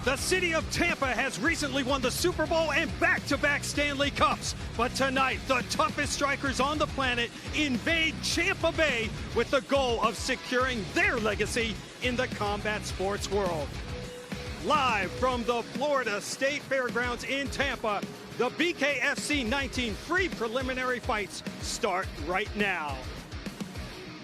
The city of Tampa has recently won the Super Bowl and back-to-back Stanley Cups. But tonight, the toughest strikers on the planet invade Tampa Bay with the goal of securing their legacy in the combat sports world. Live from the Florida State Fairgrounds in Tampa, the BKFC 19 free preliminary fights start right now.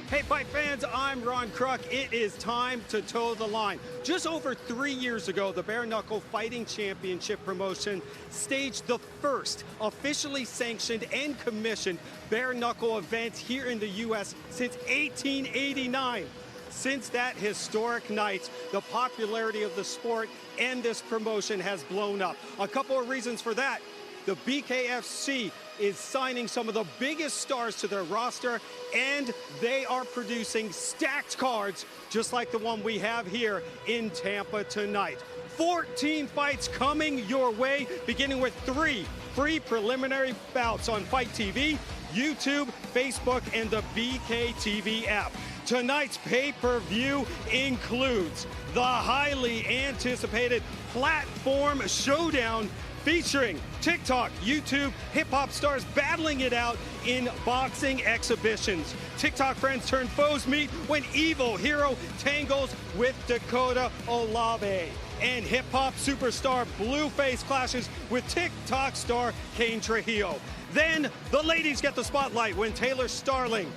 Hey fight fans, I'm Ron Kruk. It is time to toe the line. Just over 3 years ago, the Bare Knuckle Fighting Championship promotion staged the first officially sanctioned and commissioned bare knuckle event here in the U.S. since 1889. Since that historic night, the popularity of the sport and this promotion has blown up. A couple of reasons for that. The BKFC is signing some of the biggest stars to their roster, and they are producing stacked cards just like the one we have here in Tampa tonight. 14 fights coming your way, beginning with 3 free preliminary bouts on Fight TV, YouTube, Facebook, and the BKTV app. Tonight's pay-per-view includes the highly anticipated Platform Showdown featuring TikTok, YouTube, hip-hop stars battling it out in boxing exhibitions. TikTok friends turn foes meet when evil hero tangles with Dakota, Olave. And hip-hop superstar Blueface clashes with TikTok star Kane Trujillo. Then the ladies get the spotlight when Taylor Starling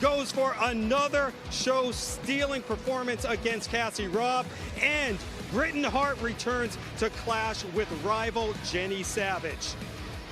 goes for another show-stealing performance against Cassie, Robb, and Hart returns to clash with rival Jenny Savage.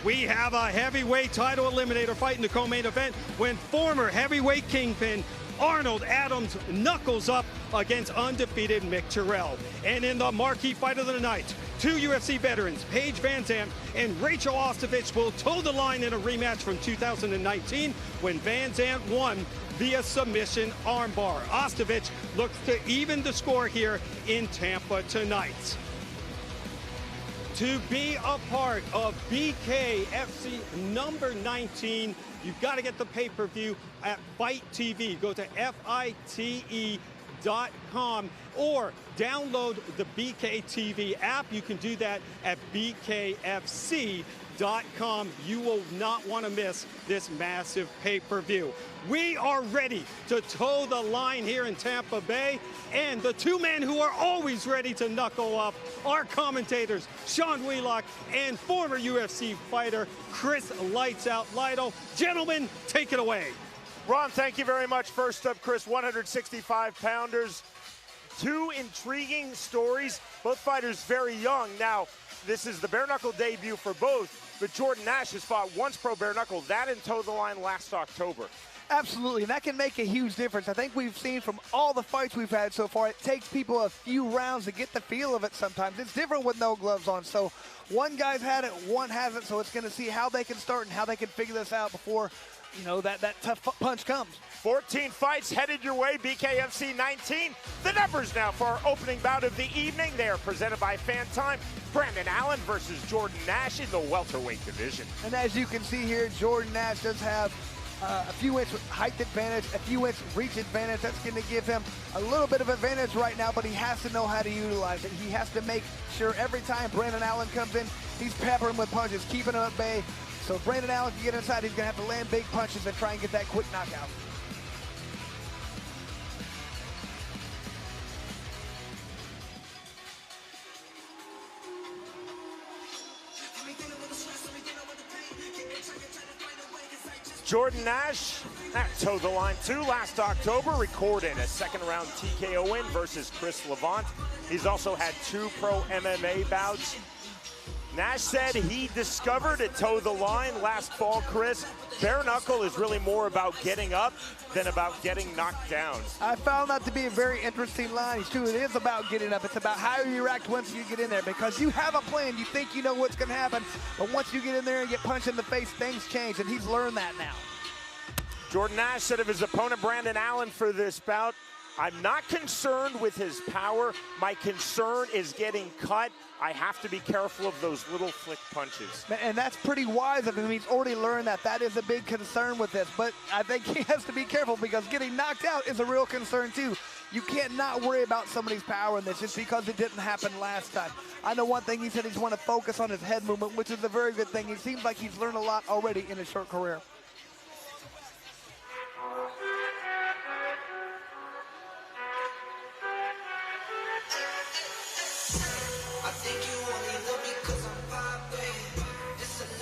We have a heavyweight title eliminator fight in the co-main event when former heavyweight kingpin Arnold Adams knuckles up against undefeated Terrill. And in the marquee fight of the night, 2 UFC veterans, Paige Vanzant and Rachael Ostovich, will toe the line in a rematch from 2019 when Vanzant won via submission armbar. Ostovich looks to even the score here in Tampa tonight. To be a part of BKFC number 19, you've got to get the pay-per-view at Fight TV. Go to FITE.com or download the BKTV app. You can do that at BKFC.com. You will not want to miss this massive pay-per-view. We are ready to toe the line here in Tampa Bay, and the 2 men who are always ready to knuckle up are commentators Sean Wheelock and former UFC fighter Chris Lights Out Lytle. Gentlemen, take it away. Ron, thank you very much. First up, Chris, 165-pounders. 2 intriguing stories, both fighters very young. Now, this is the bare knuckle debut for both, but Jordan Nash has fought once pro bare knuckle, that and toe the line last October. Absolutely, and that can make a huge difference. I think we've seen from all the fights we've had so far, it takes people a few rounds to get the feel of it sometimes. It's different with no gloves on, so one guy's had it, one hasn't, so it's going to see how they can start and how they can figure this out before, you know, that tough punch comes. 14 fights headed your way, BKFC 19. The numbers now for our opening bout of the evening. They are presented by Fan Time. Brandon Allen versus Jordan Nash in the welterweight division. And as you can see here, Jordan Nash does have a few inch height advantage, a few inch reach advantage. That's going to give him a little bit of advantage right now, but he has to know how to utilize it. He has to make sure every time Brandon Allen comes in, he's peppering with punches, keeping him at bay. So if Brandon Allen can get inside, he's going to have to land big punches and try and get that quick knockout. Jordan Nash at toe the line 2 last October, recording a second-round TKO win versus Chris Levant. He's also had 2 pro MMA bouts. Nash said he discovered at toe the line last fall, Chris. Bare knuckle is really more about getting up than about getting knocked down. I found that to be a very interesting line. It's true, it is about getting up. It's about how you react once you get in there, because you have a plan. You think you know what's going to happen, but once you get in there and get punched in the face, things change, and he's learned that now. Jordan Nash said of his opponent, Brandon Allen, for this bout, I'm not concerned with his power. My concern is getting cut. I have to be careful of those little flick punches. And that's pretty wise of him. He's already learned that. That is a big concern with this. But I think he has to be careful because getting knocked out is a real concern too. You can't not worry about somebody's power in this just because it didn't happen last time. I know one thing he said, he's want to focus on his head movement, which is a very good thing. He seems like he's learned a lot already in his short career.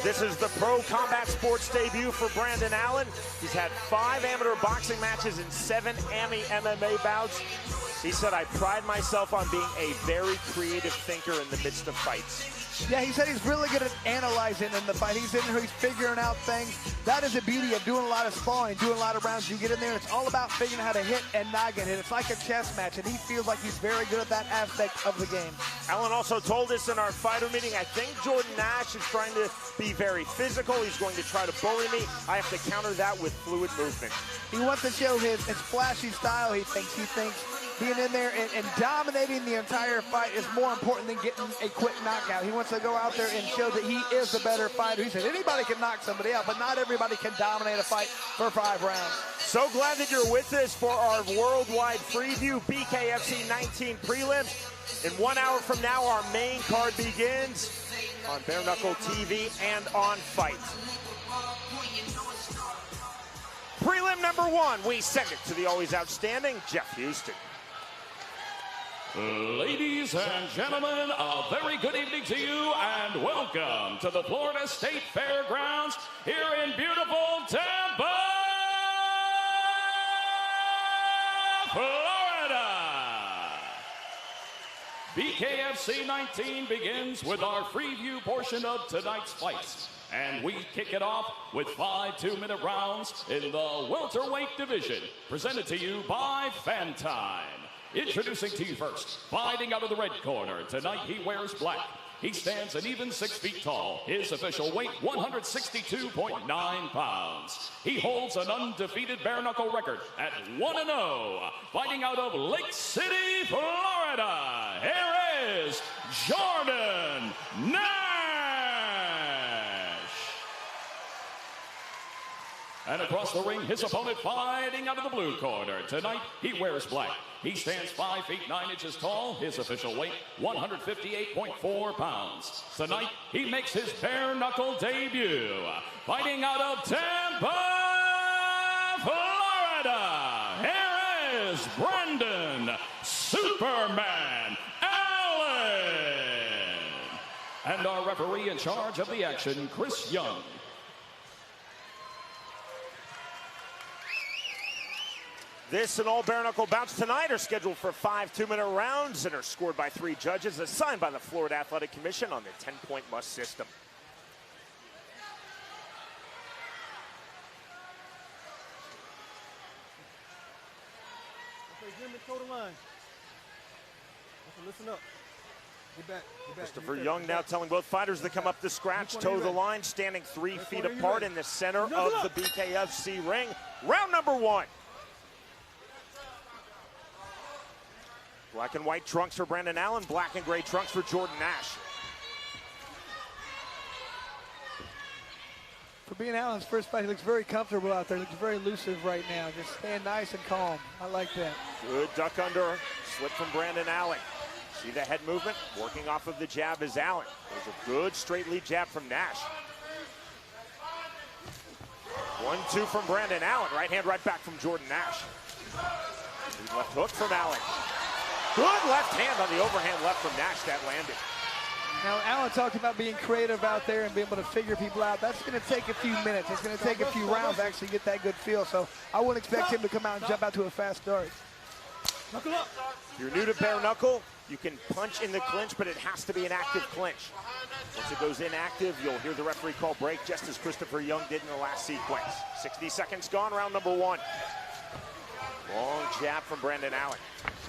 This is the pro combat sports debut for Brandon Allen. He's had 5 amateur boxing matches and 7 MMA bouts. He said, I pride myself on being a very creative thinker in the midst of fights. Yeah, he said he's really good at analyzing in the fight. He's in here, he's figuring out things. That is the beauty of doing a lot of sparring, doing a lot of rounds. You get in there, it's all about figuring out how to hit and not get hit. It's like a chess match, and he feels like he's very good at that aspect of the game. Allen also told us in our fighter meeting, I think Jordan Nash is trying to be very physical. He's going to try to bully me. I have to counter that with fluid movement. He wants to show his flashy style, he thinks. Being in there and dominating the entire fight is more important than getting a quick knockout. He wants to go out there and show that he is the better fighter. He said anybody can knock somebody out, but not everybody can dominate a fight for 5 rounds. So glad that you're with us for our worldwide preview, BKFC 19 prelims. In 1 hour from now, our main card begins on Bare Knuckle TV and on Fight. Prelim number 1, we send it to the always outstanding Jeff Houston. Ladies and gentlemen, a very good evening to you and welcome to the Florida State Fairgrounds here in beautiful Tampa, Florida. BKFC 19 begins with our preview portion of tonight's fights. And we kick it off with 5 2-minute rounds in the welterweight division, presented to you by Fan Time. Introducing to you first, fighting out of the red corner. Tonight he wears black. He stands an even 6 feet tall. His official weight, 162.9 pounds. He holds an undefeated bare knuckle record at 1-0. Fighting out of Lake City, Florida. Here is Jordan Nash. And across the ring, his opponent fighting out of the blue corner. Tonight, he wears black. He stands 5 feet 9 inches tall. His official weight, 158.4 pounds. Tonight, he makes his bare knuckle debut. Fighting out of Tampa, Florida. Here is Brandon Superman Allen. And our referee in charge of the action, Chris Young. This and all bare knuckle bouts tonight are scheduled for 5 2-minute rounds and are scored by 3 judges assigned by the Florida Athletic Commission on the 10-point must system. Listen up. Get back. Christopher Young now telling both fighters to come up the scratch, toe the line, standing 3 feet apart in the center of the BKFC ring. Round number 1. Black and white trunks for Brandon Allen, black and gray trunks for Jordan Nash. For being Allen's first fight, he looks very comfortable out there. Looks very elusive right now. Just staying nice and calm. I like that. Good duck under, slip from Brandon Allen. See the head movement? Working off of the jab is Allen. There's a good straight lead jab from Nash. 1-2 from Brandon Allen. Right hand, right back from Jordan Nash. Good left hook from Allen. Good left hand on the overhand left from Nash. That landed. Now, Allen talked about being creative out there and being able to figure people out. That's going to take a few minutes. It's going to take a few rounds to actually get that good feel. So I wouldn't expect him to come out and jump out to a fast start. Knuckle up. If you're new to bare knuckle, you can punch in the clinch, but it has to be an active clinch. Once it goes inactive, you'll hear the referee call break, just as Christopher Young did in the last sequence. 60 seconds gone, round number 1. Long jab from Brandon Allen.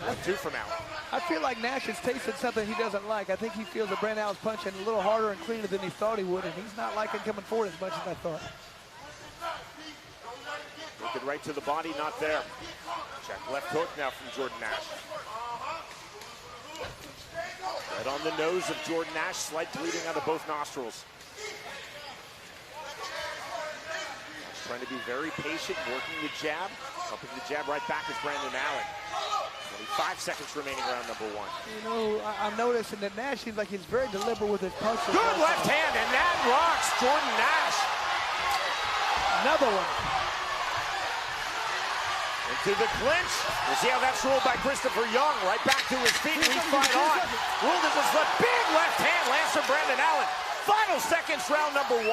1-2 from Allen. I feel like Nash has tasted something he doesn't like. I think he feels that Brandon Allen's punching a little harder and cleaner than he thought he would, and he's not liking coming forward as much as I thought. Looking right to the body, not there. Check left hook now from Jordan Nash. Right on the nose of Jordan Nash, slight bleeding out of both nostrils. Nash trying to be very patient, working the jab. Upping the jab right back is Brandon Allen. 25 seconds remaining, round number 1. You know, I'm noticing that Nash seems like he's very deliberate with his punches. Good left hand, and that rocks Jordan Nash. Another one. Into the clinch. We'll see how that's ruled by Christopher Young. Right back to his feet, we fight on. Ruled as a slip. Big left hand lands from Brandon Allen. Final seconds, round number 1.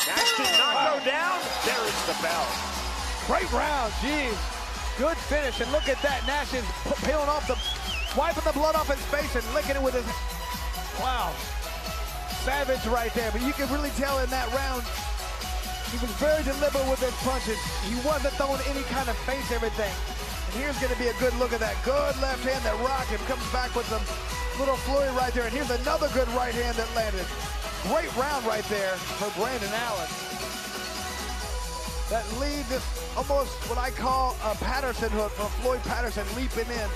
Nash did not go down. There is the bell. Great round, geez. Good finish, and look at that. Nash is peeling off wiping the blood off his face and licking it with his, wow. Savage right there, but you can really tell in that round, he was very deliberate with his punches. He wasn't throwing any kind of face everything. And here's gonna be a good look at that. Good left hand that rocked him, comes back with some little flurry right there, and here's another good right hand that landed. Great round right there for Brandon Allen. That lead, just almost what I call a Patterson hook from Floyd Patterson leaping in.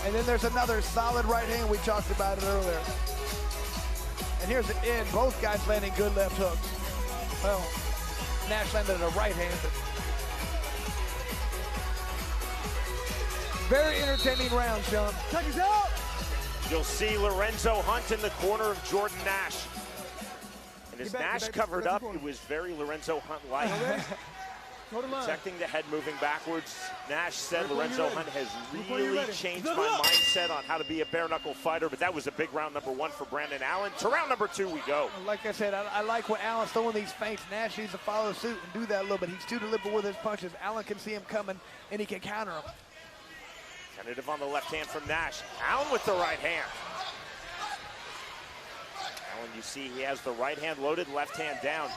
And then there's another solid right hand. We talked about it earlier. And here's the end. Both guys landing good left hooks. Well, Nash landed a right hand. Very entertaining round, Sean. Check us out. You'll see Lorenzo Hunt in the corner of Jordan Nash. And as Nash covered up, it was very Lorenzo Hunt-like. Protecting the head, moving backwards. Nash said Lorenzo Hunt has really changed my mindset on how to be a bare-knuckle fighter, but that was a big round number 1 for Brandon Allen. To round number 2 we go. Like I said, I like when Allen's throwing these feints. Nash needs to follow suit and do that a little bit. He's too deliberate with his punches. Allen can see him coming, and he can counter him. Tentative on the left hand from Nash. Allen with the right hand. Allen, you see he has the right hand loaded, left hand down.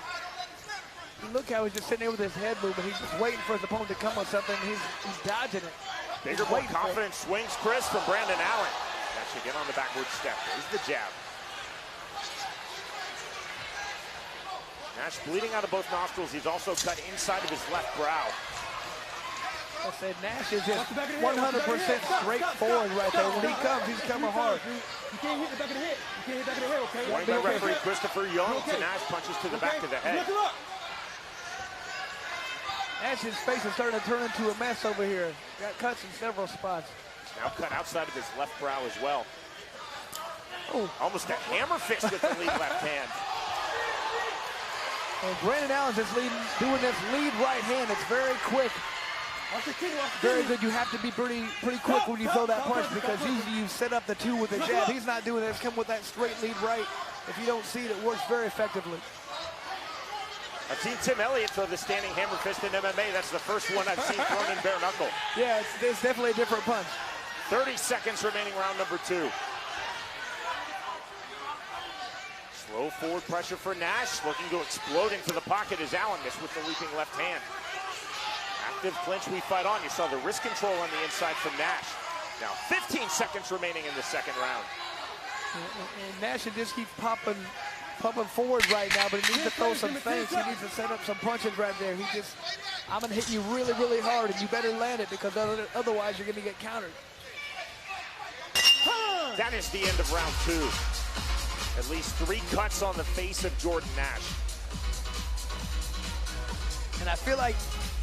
Look how he's just sitting there with his head moving. He's just waiting for his opponent to come with something. He's dodging it. Bigger, more confident swings, Chris, from Brandon Allen. Nash again on the backward step. There's the jab. Nash bleeding out of both nostrils. He's also cut inside of his left brow. I said Nash is just 100% straightforward right there. When he comes, he's coming hard. You can't hit the back of the head. You can't hit the back of the head, okay? Warning by referee Christopher Young to Nash, punches to the back of the head. Nash's face is starting to turn into a mess over here. Got cuts in several spots. Now cut outside of his left brow as well. Oh, almost a hammer fist with the lead left hand. And Brandon Allen's just doing this lead right hand. It's very quick. Very good. You have to be pretty quick when you throw that punch, because usually you set up the 2 with a jab. He's not doing this. Come with that straight lead right. If you don't see it, it works very effectively. I've seen Tim Elliott throw the standing hammer fist in MMA. That's the first one I've seen thrown in bare knuckle. Yeah, it's definitely a different punch. 30 seconds remaining, round number 2. Slow forward pressure for Nash, looking to explode into the pocket as Allen missed with the leaping left hand. Active clinch, we fight on. You saw the wrist control on the inside from Nash. Now 15 seconds remaining in the second round. And Nash should just keep pumping forward right now, but he needs to throw some feints. He needs to set up some punches right there. I'm going to hit you really, really hard, and you better land it, because otherwise you're going to get countered. That is the end of round 2. At least 3 cuts on the face of Jordan Nash. And I feel like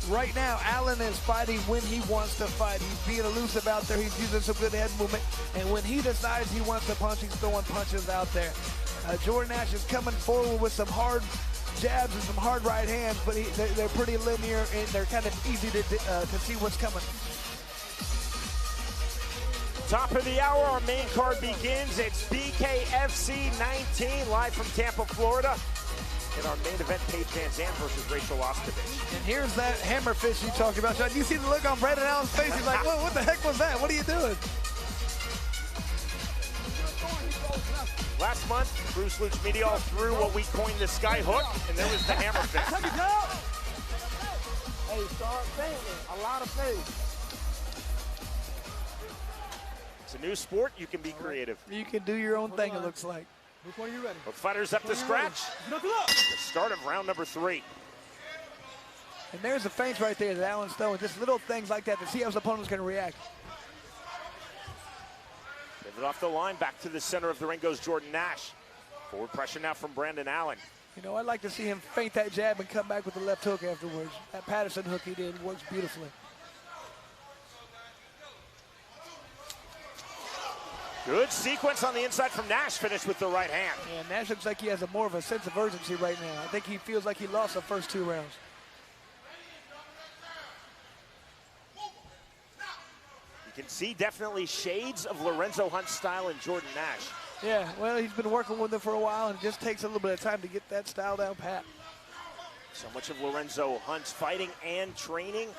right now, Allen is fighting when he wants to fight. He's being elusive out there. He's using some good head movement. And when he decides he wants to punch, he's throwing punches out there. Jordan Nash is coming forward with some hard jabs and some hard right hands, but they're pretty linear, and they're kind of easy to see what's coming. Top of the hour, our main card begins. It's BKFC 19, live from Tampa, Florida. In our main event, Paige Vanzant versus Rachael Ostovich. And here's that hammer fist you talked about, Sean. You see the look on Brandon Allen's face? He's like, what the heck was that? What are you doing? Last month, Bruce Luch Medial threw what we coined the sky hook, and there was the hammer fist. Hey, start thinking. A lot of faith. It's a new sport. You can be creative. You can do your own thing, it looks like. Which one are you ready? Both fighters up to scratch. Knuckle up. The start of round number 3. And there's the feints right there that Allen's throwing. Just little things like that to see how his opponent's going to react. Pivot off the line, back to the center of the ring goes Jordan Nash. Forward pressure now from Brandon Allen. You know, I'd like to see him feint that jab and come back with the left hook afterwards. That Patterson hook he did works beautifully. Good sequence on the inside from Nash, finished with the right hand. Yeah, Nash looks like he has more of a sense of urgency right now. I think he feels like he lost the first 2 rounds. You can see definitely shades of Lorenzo Hunt's style in Jordan Nash. Yeah, well, he's been working with him for a while, and it just takes a little bit of time to get that style down pat. So much of Lorenzo Hunt's fighting and training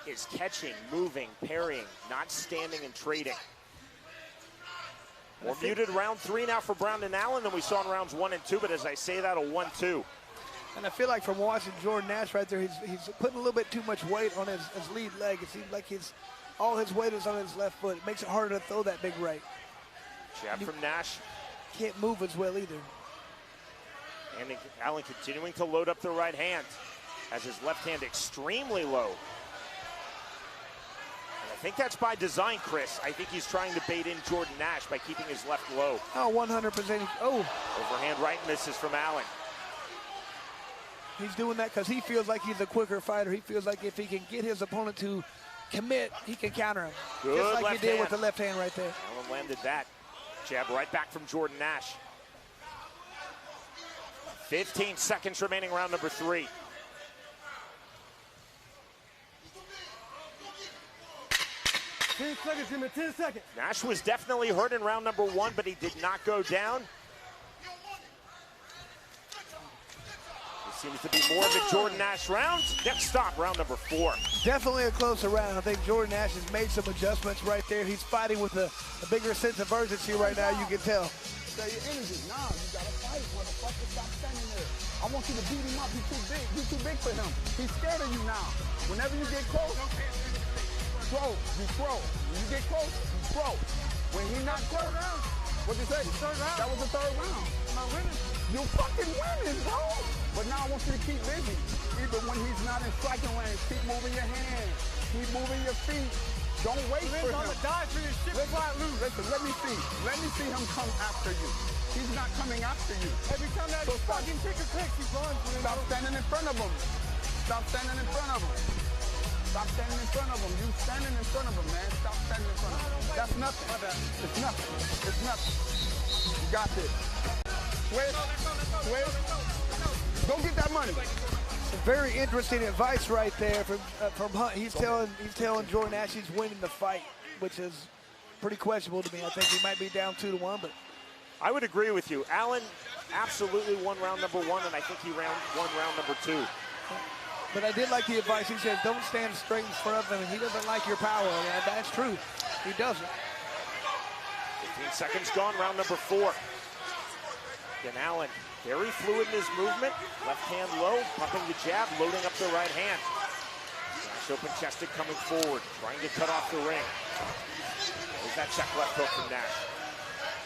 is catching, moving, parrying, not standing and trading. More muted round 3 now for Brandon Allen than we saw in rounds 1 and 2, but as I say that, a 1-2. And I feel like from watching Jordan Nash right there, he's putting a little bit too much weight on his lead leg. It seems like all his weight is on his left foot. It makes it harder to throw that big right. Jab from Nash. Can't move as well either. And Allen continuing to load up the right hand. Has his left hand extremely low. And I think that's by design, Chris. I think he's trying to bait in Jordan Nash by keeping his left low. Oh, 100%. Oh. Overhand right misses from Allen. He's doing that because he feels like he's a quicker fighter. He feels like if he can get his opponent to commit, he can counter him. Good just like left he did hand with the left hand right there. Allen landed that. Jab right back from Jordan Nash. 15 seconds remaining, round number 3. Ten seconds, Jimmy, 10 seconds. Nash was definitely hurt in round number 1, but he did not go down. This seems to be more of a Jordan Nash round. Next stop, round number 4. Definitely a closer round. I think Jordan Nash has made some adjustments right there. He's fighting with a bigger sense of urgency right now, you can tell. Stay your energy. Nah, you gotta fight, motherfucker. Stop standing there. I want you to beat him up. He's too big. You're too big for him. He's scared of you now. Whenever you get close, throw. You throw. When you get close, you throw. When he not close, what'd you say? Third round. That was the 3rd round. Am I winning? You fucking winning, bro. But now I want you to keep busy. Even when he's not in striking range, keep moving your hands. Keep moving your feet. Don't wait for him. Listen, let me see him come after you. He's not coming after you. Every time that fucking take a click, he's going for it. Stop standing in front of him. Stop standing in front of him. Stop standing in front of him. You standing in front of him, man. Stop standing in front of him. That's nothing. It's nothing. It's nothing. You got this. Switch. Go get that money. Very interesting advice right there from Hunt. He's telling Jordan Nash he's winning the fight, which is pretty questionable to me. I think he might be down 2-1, but I would agree with you. Allen absolutely won round number 1, and I think he won round number 2. But I did like the advice. He says, don't stand straight in front of him, and he doesn't like your power. And that's true. He doesn't. 15 seconds gone, round number 4. Again, Allen very fluid in his movement. Left hand low, pumping the jab, loading up the right hand. Nash open-chested coming forward, trying to cut off the ring. There's that check left hook from Nash.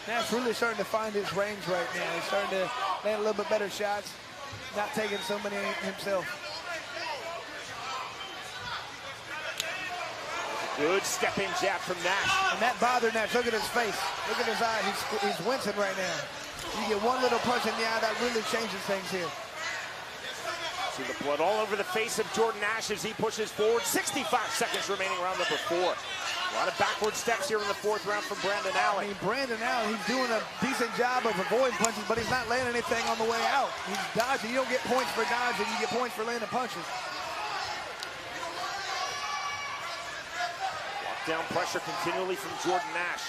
Nash really starting to find his range right now. He's starting to land a little bit better shots, not taking so many himself. Good step-in jab from Nash. And that bothered Nash. Look at his face. Look at his eye. He's wincing right now. You get one little punch in the eye, that really changes things here. See the blood all over the face of Jordan Nash as he pushes forward. 65 seconds remaining, round number 4. A lot of backward steps here in the 4th round from Brandon Allen. I mean, Brandon Allen, he's doing a decent job of avoiding punches, but he's not landing anything on the way out. He's dodging. You don't get points for dodging. You get points for landing punches. Lockdown pressure continually from Jordan Nash.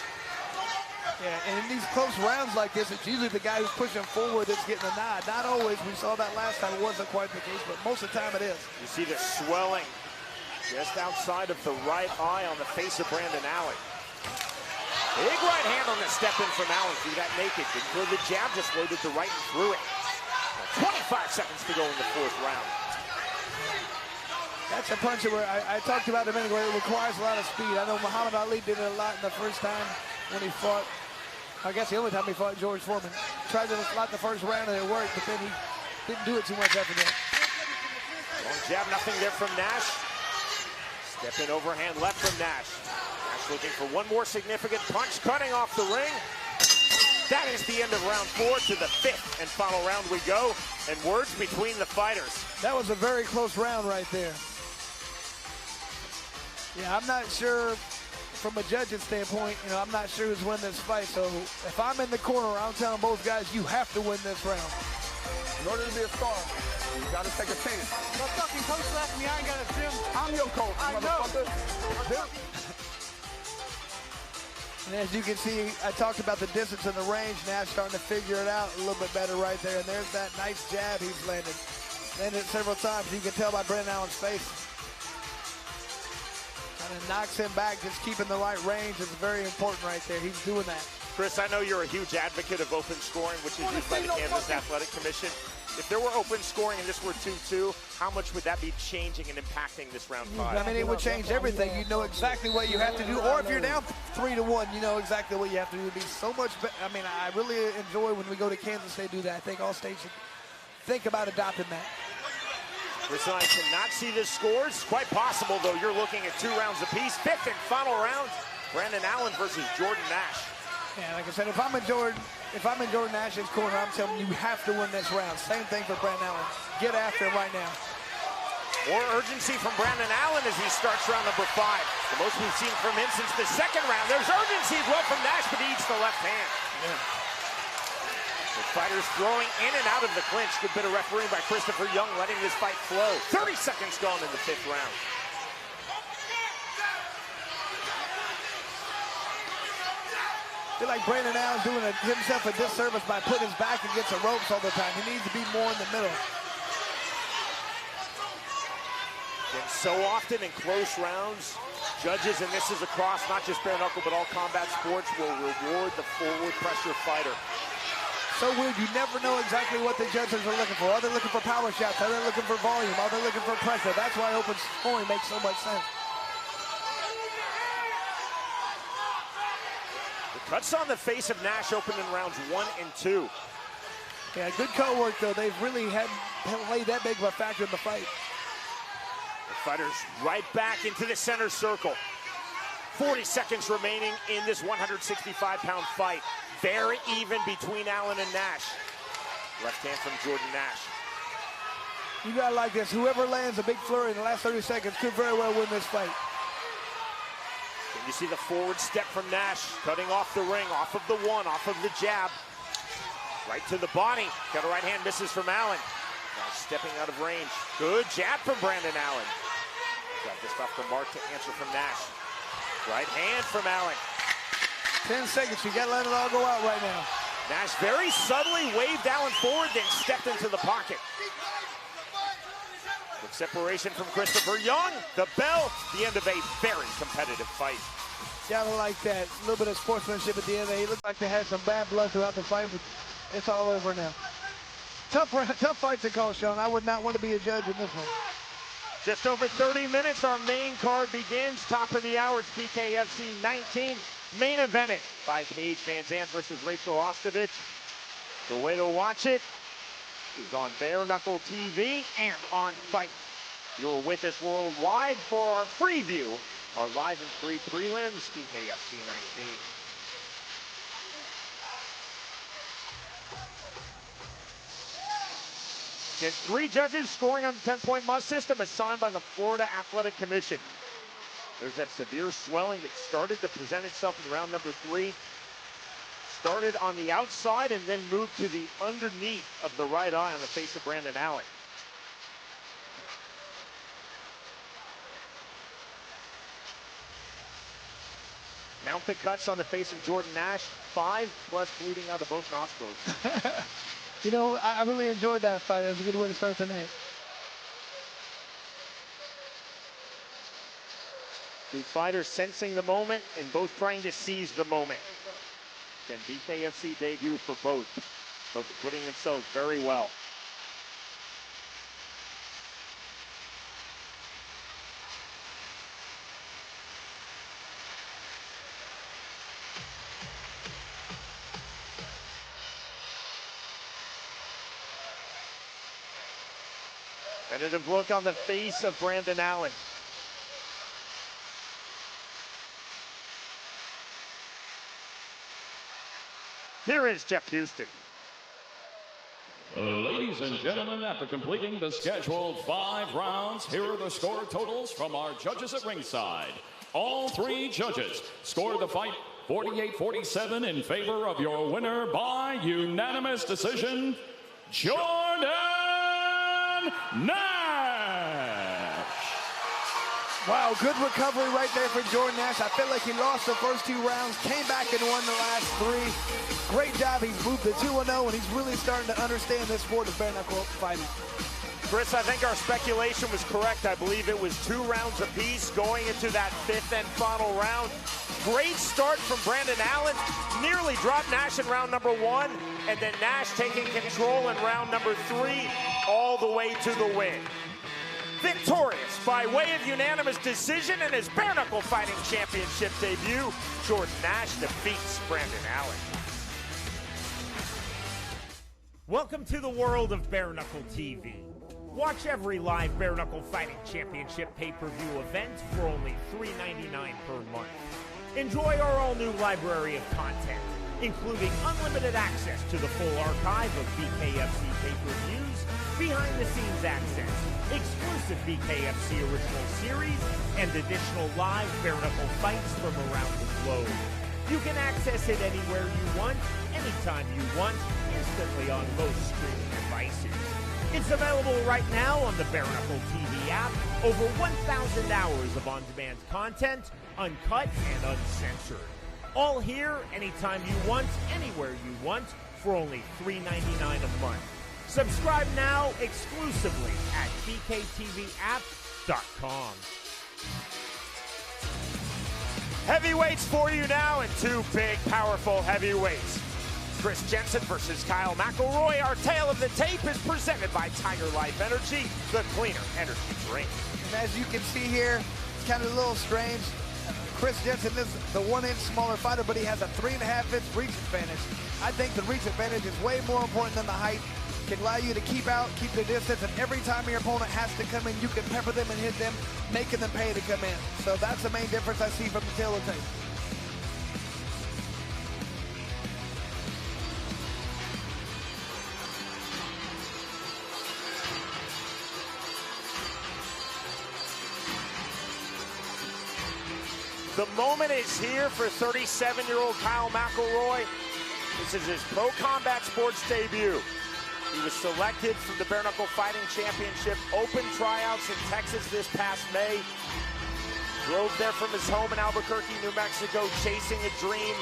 Yeah, and in these close rounds like this, it's usually the guy who's pushing forward that's getting a nod. Not always. We saw that last time. It wasn't quite the case, but most of the time it is. You see the swelling just outside of the right eye on the face of Brandon Allen. Big right hand on the step-in from Allen. Threw that naked. Didn't throw the jab, just loaded the right and threw it. 25 seconds to go in the 4th round. That's a punch where I talked about a minute ago. It requires a lot of speed. I know Muhammad Ali did it a lot in the first time when he fought. I guess the only time he fought George Foreman. Tried to lot the first round and it worked, but then he didn't do it too much after that. Long jab, nothing there from Nash. Step in overhand left from Nash. Nash looking for one more significant punch, cutting off the ring. That is the end of round 4. To the 5th and final round we go. And words between the fighters. That was a very close round right there. Yeah, I'm not sure from a judge's standpoint, I'm not sure who's winning this fight. So if I'm in the corner, I'm telling both guys, you have to win this round. In order to be a star, you got to take a chance. My fucking coach left me. I ain't got a gym. I'm your coach, motherfucker. And as you can see, I talked about the distance and the range. Nash starting to figure it out a little bit better right there. And there's that nice jab he's landed. Landed it several times. You can tell by Brendan Allen's face. Kind of knocks him back. Just keeping the right range is very important right there. He's doing that. Chris, I know you're a huge advocate of open scoring, which is used by the Kansas Athletic Commission. If there were open scoring and this were 2-2, how much would that be changing and impacting this round 5? I mean, it would change everything. You know exactly what you have to do. Or if you're down 3-1, you know exactly what you have to do. It'd be so much better. I mean, I really enjoy when we go to Kansas, they do that. I think all states should think about adopting that. Chris and I cannot see the scores. Quite possible, though. You're looking at 2 rounds apiece. 5th and final round, Brandon Allen versus Jordan Nash. Yeah, like I said, if I'm in Jordan Nash's corner, I'm telling you, you have to win this round. Same thing for Brandon Allen. Get after him right now. More urgency from Brandon Allen as he starts round number 5. The most we've seen from him since the 2nd round. There's urgency as well from Nash, but he eats the left hand. Yeah. The fighters throwing in and out of the clinch. Good bit of refereeing by Christopher Young, letting this fight flow. 30 seconds gone in the 5th round. I feel like Brandon Allen's doing himself a disservice by putting his back against the ropes all the time. He needs to be more in the middle. And so often in close rounds, judges, and this is across not just bare knuckle, but all combat sports, will reward the forward pressure fighter. So weird, you never know exactly what the judges are looking for. Are they looking for power shots? Are they looking for volume? Are they looking for pressure? That's why open scoring makes so much sense. Cuts on the face of Nash open in rounds 1 and 2. Yeah, good co-work though. They've really hadn't played that big of a factor in the fight. The fighters right back into the center circle. 40 seconds remaining in this 165-pound fight. Very even between Allen and Nash. Left hand from Jordan Nash. You gotta like this. Whoever lands a big flurry in the last 30 seconds could very well win this fight. And you see the forward step from Nash, cutting off the ring, off of the one, off of the jab. Right to the body. Got a right hand, misses from Allen. Now stepping out of range. Good jab from Brandon Allen. Got this off the mark to answer from Nash. Right hand from Allen. 10 seconds, you gotta let it all go out right now. Nash very subtly waved Allen forward, then stepped into the pocket. With separation from Christopher Young, the bell, the end of a very competitive fight. Gotta like that. A little bit of sportsmanship at the end. They looked like they had some bad blood throughout the fight, but it's all over now. Tough fight to call, Sean. I would not want to be a judge in this one. Just over 30 minutes, our main card begins. Top of the hour, it's BKFC 19. Main evented by Paige Vanzant versus Rachael Ostovich. The way to watch it is on Bare Knuckle TV and on Fight. You're with us worldwide for our preview, our live and free prelims, BKFC 19. There's 3 judges scoring on the 10-point must system assigned by the Florida Athletic Commission. There's that severe swelling that started to present itself in round number 3. Started on the outside and then moved to the underneath of the right eye on the face of Brandon Allen. Mount the cuts on the face of Jordan Nash, 5+ bleeding out of both nostrils. You know, I really enjoyed that fight. It was a good way to start the night. The fighters sensing the moment and both trying to seize the moment. Again, BKFC debut for both putting themselves very well. Tentative look on the face of Brandon Allen. Here is Jeff Houston. Ladies Ladies and gentlemen, after completing the scheduled 5 rounds, here are the score totals from our judges at ringside. All 3 judges scored the fight 48-47 in favor of your winner by unanimous decision, Jordan Nash. Wow, good recovery right there for Jordan Nash. I feel like he lost the first 2 rounds, came back and won the last 3. Great job. He's moved to 2-0, and he's really starting to understand this sport of bare knuckle fighting. Chris, I think our speculation was correct. I believe it was 2 rounds apiece going into that 5th and final round. Great start from Brandon Allen. Nearly dropped Nash in round number 1, and then Nash taking control in round number 3 all the way to the win. Victorious by way of unanimous decision in his bare knuckle fighting championship debut, Jordan Nash defeats Brandon Allen. Welcome to the world of Bare Knuckle TV. Watch every live Bare Knuckle Fighting Championship pay-per-view event for only $3.99 per month. Enjoy our all-new library of content, including unlimited access to the full archive of BKFC pay-per-views, behind-the-scenes access, exclusive BKFC original series, and additional live bare knuckle fights from around the globe. You can access it anywhere you want, anytime you want, instantly on most streaming devices. It's available right now on the Bare Knuckle TV app. Over 1,000 hours of on-demand content, uncut and uncensored. All here, anytime you want, anywhere you want, for only $3.99 a month. Subscribe now exclusively at bkTVapp.com. Heavyweights for you now, and 2 big, powerful heavyweights. Chris Jensen versus Kyle McElroy. Our tale of the tape is presented by Tiger Life Energy, the cleaner energy drink. And as you can see here, it's kind of a little strange. Chris Jensen is the 1-inch smaller fighter, but he has a 3.5-inch reach advantage. I think the reach advantage is way more important than the height. It can allow you to keep out, keep the distance, and every time your opponent has to come in, you can pepper them and hit them, making them pay to come in. So that's the main difference I see from the tail of the tape. The moment is here for 37-year-old Kyle McElroy. This is his Pro Combat Sports debut. He was selected for the Bare Knuckle Fighting Championship Open tryouts in Texas this past May. Drove there from his home in Albuquerque, New Mexico, chasing a dream.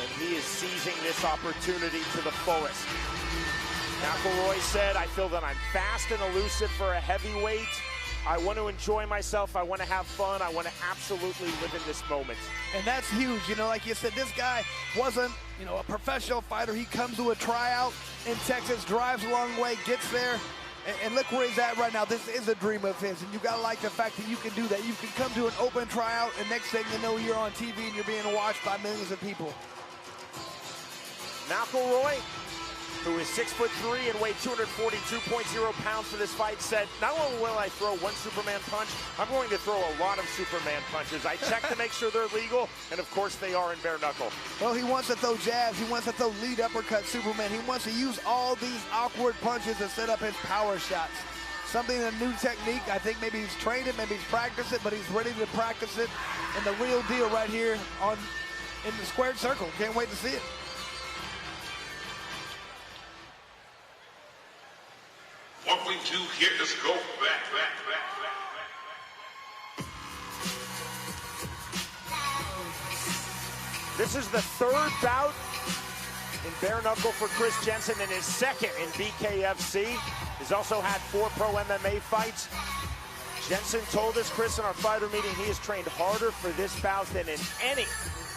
And he is seizing this opportunity to the fullest. McElroy said, I feel that I'm fast and elusive for a heavyweight. I want to enjoy myself. I want to have fun. I want to absolutely live in this moment. And that's huge. You know, like you said, this guy wasn't, a professional fighter. He comes to a tryout in Texas, drives a long way, gets there, and look where he's at right now. This is a dream of his, and you got to like the fact that you can do that. You can come to an open tryout, and next thing you know, you're on TV and you're being watched by millions of people. McElroy, who is 6'3" and weighed 242.0 pounds for this fight, said, not only will I throw one Superman punch, I'm going to throw a lot of Superman punches. I check to make sure they're legal, and of course they are in bare knuckle. Well, he wants to throw jabs. He wants to throw lead uppercut Superman. He wants to use all these awkward punches to set up his power shots. Something, a new technique. I think maybe he's trained it, maybe he's practiced it, but he's ready to practice it. And the real deal right here in the squared circle. Can't wait to see it. What we do here is go back. This is the 3rd bout in bare knuckle for Chris Jensen and his 2nd in BKFC. He's also had 4 pro MMA fights. Jensen told us, Chris, in our fighter meeting, he has trained harder for this bout than in any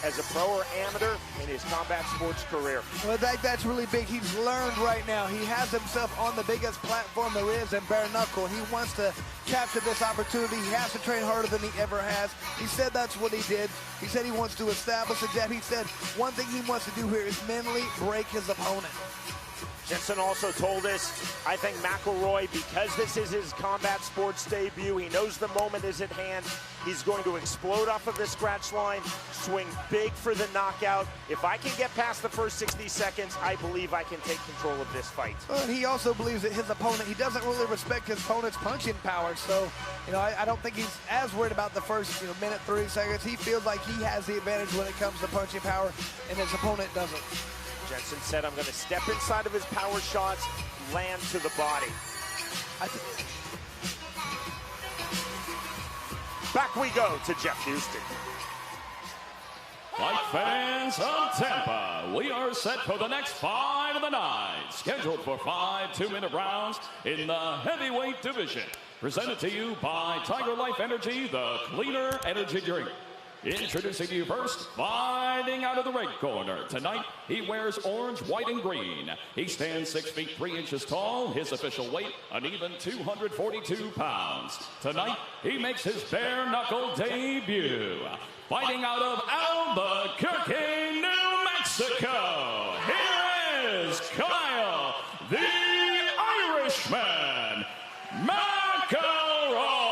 as a pro or amateur in his combat sports career. Well, I think that's really big. He's learned right now. He has himself on the biggest platform there is in bare knuckle. He wants to capture this opportunity. He has to train harder than he ever has. He said that's what he did. He said he wants to establish a jab. He said one thing he wants to do here is mentally break his opponent. Jensen also told us, I think McElroy, because this is his combat sports debut, he knows the moment is at hand. He's going to explode off of the scratch line, swing big for the knockout. If I can get past the first 60 seconds, I believe I can take control of this fight. Well, and he also believes that his opponent, he doesn't really respect his opponent's punching power. So, I don't think he's as worried about the first, minute, 30 seconds. He feels like he has the advantage when it comes to punching power, and his opponent doesn't. Jensen said, I'm going to step inside of his power shots, land to the body. Back we go to Jeff Houston. Fight fans of Tampa, we are set for the next fight of the night, scheduled for 5 2-minute rounds in the heavyweight division. Presented to you by Tiger Life Energy, the cleaner energy drink. Introducing you first, fighting out of the red corner. Tonight, he wears orange, white, and green. He stands 6 feet 3 inches tall. His official weight, an even 242 pounds. Tonight, he makes his bare knuckle debut. Fighting out of Albuquerque, New Mexico. Here is Kyle, the Irishman, McElroy.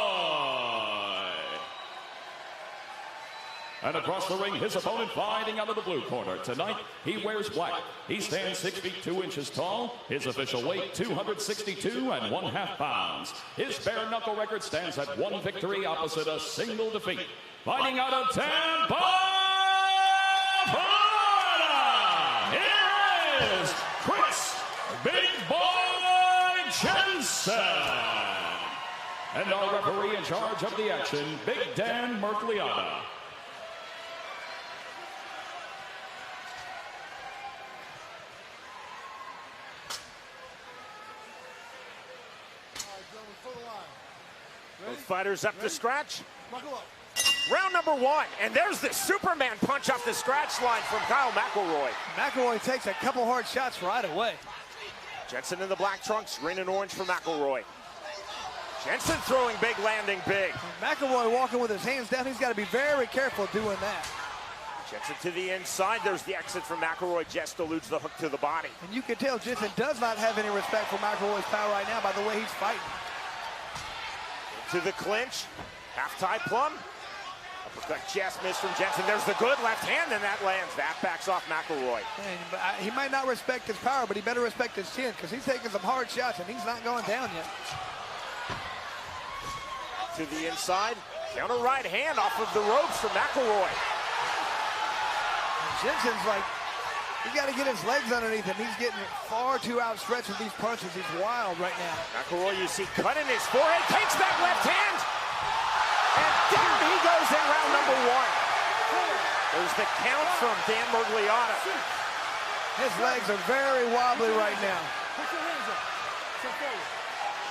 And across the ring, his opponent fighting out of the blue corner. Tonight, he wears black. He stands 6 feet 2 inches tall. His official weight, 262.5 pounds. His bare knuckle record stands at 1 victory opposite a single defeat. Fighting out of Tampa, Florida, here is Chris Big Boy Jensen. And our referee in charge of the action, Big Dan Mercliata. Both fighters up to scratch. Round number 1, and there's the Superman punch off the scratch line from Kyle McElroy. McElroy takes a couple hard shots right away. Jensen in the black trunks, green and orange for McElroy. Jensen throwing big, landing big. McElroy walking with his hands down. He's got to be very careful doing that. Jensen to the inside. There's the exit from McElroy. Just eludes the hook to the body. And you can tell Jensen does not have any respect for McElroy's power right now by the way he's fighting. To the clinch, half-tie plum. Uppercut chest miss from Jensen. There's the good left hand, and that lands. That backs off McElroy. He might not respect his power, but he better respect his chin because he's taking some hard shots, and he's not going down yet. To the inside, counter right hand off of the ropes from McElroy. Jensen's like, he's got to get his legs underneath him. He's getting far too outstretched with these punches. He's wild right now. McElroy, you see, cut in his forehead, takes that left hand, and down he goes in round number 1. There's the count from Dan Mercliata. His legs are very wobbly right now.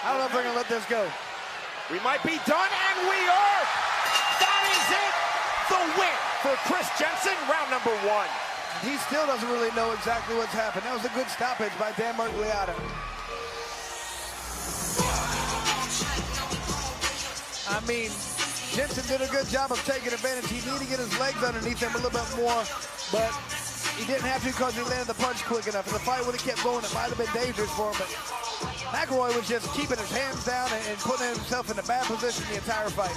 I don't know if they're going to let this go. We might be done, and we are. That is it. The win for Chris Jensen, round number 1. He still doesn't really know exactly what's happened. That was a good stoppage by Dan Mercliata. I mean, Jensen did a good job of taking advantage. He needed to get his legs underneath him a little bit more, but he didn't have to because he landed the punch quick enough. If the fight would have kept going, it might have been dangerous for him, but McElroy was just keeping his hands down and putting himself in a bad position the entire fight.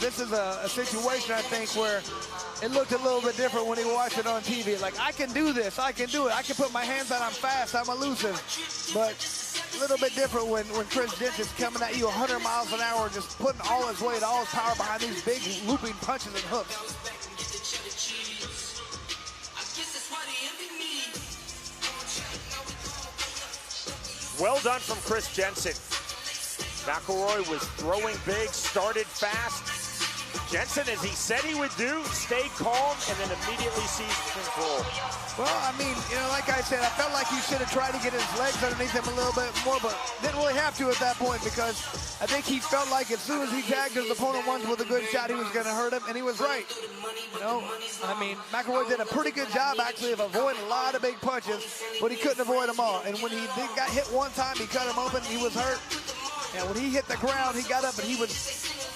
This is a situation, I think, where it looked a little bit different when he watched it on TV. Like, I can do this, I can do it. I can put my hands out, I'm fast, I'm elusive. But a little bit different when Chris Jensen's coming at you 100 miles an hour, just putting all his weight, all his power behind these big looping punches and hooks. Well done from Chris Jensen. McElroy was throwing big, started fast. Jensen, as he said he would do, stayed calm and then immediately seized control. Well, I mean, like I said, I felt like he should have tried to get his legs underneath him a little bit more, but didn't really have to at that point because I think he felt like as soon as he tagged his opponent once with a good shot, he was going to hurt him, and he was right. I mean, McElroy did a pretty good job, actually, of avoiding a lot of big punches, but he couldn't avoid them all. And when he got hit one time, he cut him open, he was hurt. And when he hit the ground, he got up, and he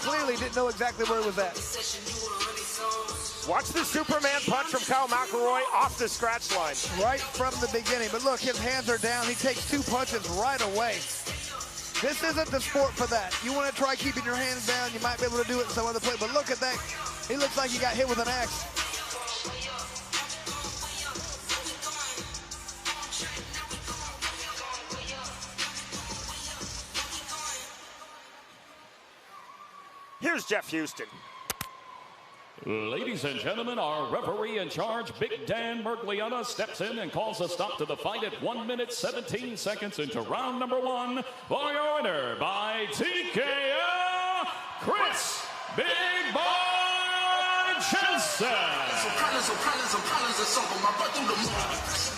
clearly didn't know exactly where he was at. Watch the Superman punch from Kyle McElroy off the scratch line. Right from the beginning. But look, his hands are down. He takes 2 punches right away. This isn't the sport for that. You want to try keeping your hands down, you might be able to do it in some other play. But look at that. He looks like he got hit with an axe. Here's Jeff Houston. Ladies and gentlemen, our referee in charge, Big Dan Mergliana, steps in and calls a stop to the fight at 1 minute 17 seconds into round number 1 for your winner by TKO, Chris Big Boy Jensen.